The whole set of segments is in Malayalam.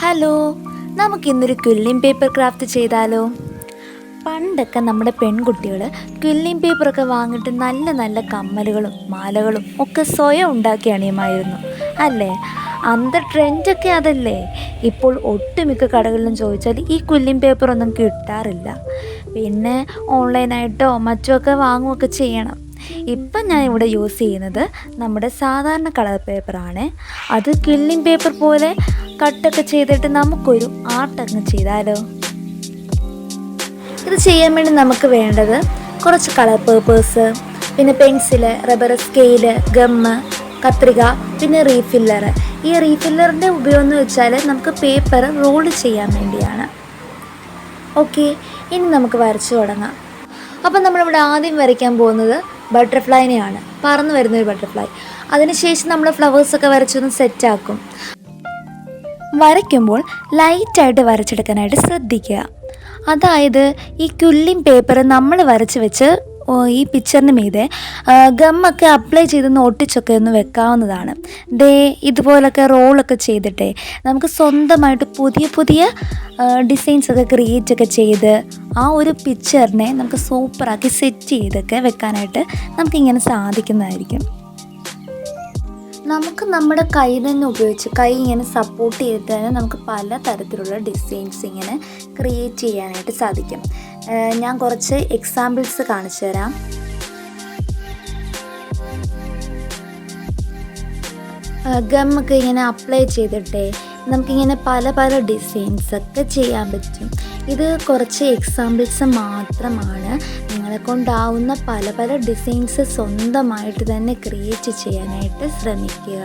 ഹലോ, നമുക്കിന്നൊരു ക്വില്ലിംഗ് പേപ്പർ ക്രാഫ്റ്റ് ചെയ്താലോ? പണ്ടൊക്കെ നമ്മുടെ പെൺകുട്ടികൾ ക്വില്ലിംഗ് പേപ്പറൊക്കെ വാങ്ങിയിട്ട് നല്ല നല്ല കമ്മലുകളും മാലകളും ഒക്കെ സ്വയം ഉണ്ടാക്കി അണിയുമായിരുന്നു അല്ലേ? അന്ത ട്രെൻഡൊക്കെ അതല്ലേ. ഇപ്പോൾ ഒട്ടുമിക്ക കടകളിലും ചോദിച്ചാൽ ഈ ക്വില്ലിംഗ് പേപ്പറൊന്നും കിട്ടാറില്ല. പിന്നെ ഓൺലൈനായിട്ടോ മറ്റുമൊക്കെ വാങ്ങുകയൊക്കെ ചെയ്യണം. ഇപ്പം ഞാൻ ഇവിടെ യൂസ് ചെയ്യുന്നത് നമ്മുടെ സാധാരണ കളർ പേപ്പറാണ്. അത് ക്വില്ലിംഗ് പേപ്പർ പോലെ കട്ടൊക്കെ ചെയ്തിട്ട് നമുക്കൊരു ആർട്ടങ്ങ് ചെയ്താലോ? ഇത് ചെയ്യാൻ വേണ്ടി നമുക്ക് വേണ്ടത് കുറച്ച് കളർ പേപ്പേഴ്സ്, പിന്നെ പെൻസില്, റബ്ബർ, സ്കെയില്, ഗമ്മ്, കത്രിക, പിന്നെ റീഫില്ലർ. ഈ റീഫില്ലറിൻ്റെ ഉപയോഗം എന്ന് വെച്ചാൽ നമുക്ക് പേപ്പർ റോൾ ചെയ്യാൻ വേണ്ടിയാണ്. ഓക്കെ, ഇനി നമുക്ക് വരച്ചു തുടങ്ങാം. അപ്പം നമ്മളിവിടെ ആദ്യം വരയ്ക്കാൻ പോകുന്നത് ബട്ടർഫ്ലൈനെയാണ്, പറന്ന് വരുന്നൊരു ബട്ടർഫ്ലൈ. അതിനുശേഷം നമ്മൾ ഫ്ലവേഴ്സൊക്കെ വരച്ചൊന്ന് സെറ്റാക്കും. വരയ്ക്കുമ്പോൾ ലൈറ്റായിട്ട് വരച്ചെടുക്കാനായിട്ട് ശ്രദ്ധിക്കുക. അതായത് ഈ ക്വില്ലിംഗ് പേപ്പർ നമ്മൾ വരച്ച് വെച്ച് ഈ പിക്ചറിന് മീതെ ഗമ്മൊക്കെ അപ്ലൈ ചെയ്തൊന്ന് ഒട്ടിച്ചൊക്കെ ഒന്ന് വെക്കാവുന്നതാണ്. ഇതുപോലൊക്കെ റോളൊക്കെ ചെയ്തിട്ടേ നമുക്ക് സ്വന്തമായിട്ട് പുതിയ പുതിയ ഡിസൈൻസൊക്കെ ക്രിയേറ്റ് ഒക്കെ ചെയ്ത് ആ ഒരു പിക്ചറിനെ നമുക്ക് സൂപ്പറാക്കി സെറ്റ് ചെയ്തൊക്കെ വെക്കാനായിട്ട് നമുക്കിങ്ങനെ സാധിക്കുന്നതായിരിക്കും. നമുക്ക് നമ്മുടെ കൈ തന്നെ ഉപയോഗിച്ച് കൈ ഇങ്ങനെ സപ്പോർട്ട് ചെയ്തിട്ട് തന്നെ നമുക്ക് പല തരത്തിലുള്ള ഡിസൈൻസ് ഇങ്ങനെ ക്രിയേറ്റ് ചെയ്യാനായിട്ട് സാധിക്കും. ഞാൻ കുറച്ച് എക്സാമ്പിൾസ് കാണിച്ചു തരാം. ഗമ്മൊക്കെ ഇങ്ങനെ അപ്ലൈ ചെയ്തിട്ടേ നമുക്കിങ്ങനെ പല പല ഡിസൈൻസൊക്കെ ചെയ്യാൻ പറ്റും. ഇത് കുറച്ച് എക്സാമ്പിൾസ് മാത്രമാണ്. നിങ്ങളെ കൊണ്ടാവുന്ന പല പല ഡിസൈൻസ് സ്വന്തമായിട്ട് തന്നെ ക്രിയേറ്റ് ചെയ്യാനായിട്ട് ശ്രമിക്കുക.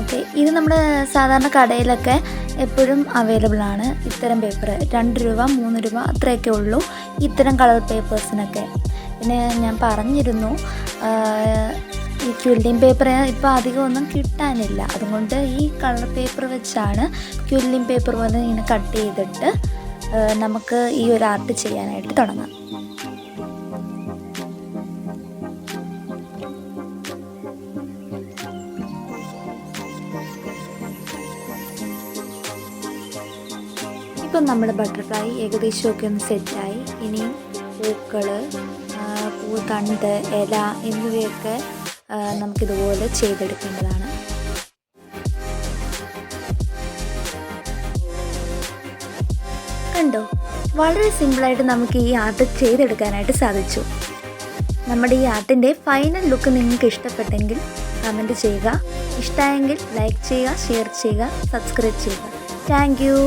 ഓക്കെ, ഇത് നമ്മുടെ സാധാരണ കടയിലൊക്കെ എപ്പോഴും അവൈലബിൾ ആണ്. ഇത്തരം പേപ്പർ 2 രൂപ 3 രൂപ അത്രയൊക്കെ ഉള്ളൂ ഇത്തരം കളർ പേപ്പേഴ്സിനൊക്കെ. പിന്നെ ഞാൻ പറഞ്ഞിരുന്നു ഈ ക്വില്ലിംഗ് പേപ്പർ ഇപ്പോൾ അധികം ഒന്നും കിട്ടാനില്ല. അതുകൊണ്ട് ഈ കളർ പേപ്പർ വെച്ചാണ് ക്വില്ലിംഗ് പേപ്പർ പോലെ ഇങ്ങനെ കട്ട് ചെയ്തിട്ട് നമുക്ക് ഈ ഒരു ആർട്ട് ചെയ്യാനായിട്ട് തുടങ്ങാം. ഇപ്പം നമ്മുടെ ബട്ടർഫ്ലൈ ഏകദേശമൊക്കെ ഒന്ന് സെറ്റായി. ഇനിയും പൂക്കൾ, തണ്ട്, ഇല എന്നിവയൊക്കെ നമുക്കിതുപോലെ ചെയ്തെടുക്കേണ്ടതാണ്. കണ്ടോ, വളരെ സിമ്പിളായിട്ട് നമുക്ക് ഈ ആർട്ട് ചെയ്തെടുക്കാനായിട്ട് സാധിച്ചു. നമ്മുടെ ഈ ആർട്ടിൻ്റെ ഫൈനൽ ലുക്ക് നിങ്ങൾക്ക് ഇഷ്ടപ്പെട്ടെങ്കിൽ കമൻറ്റ് ചെയ്യുക. ഇഷ്ടമായെങ്കിൽ ലൈക്ക് ചെയ്യുക, ഷെയർ ചെയ്യുക, സബ്സ്ക്രൈബ് ചെയ്യുക. Thank you.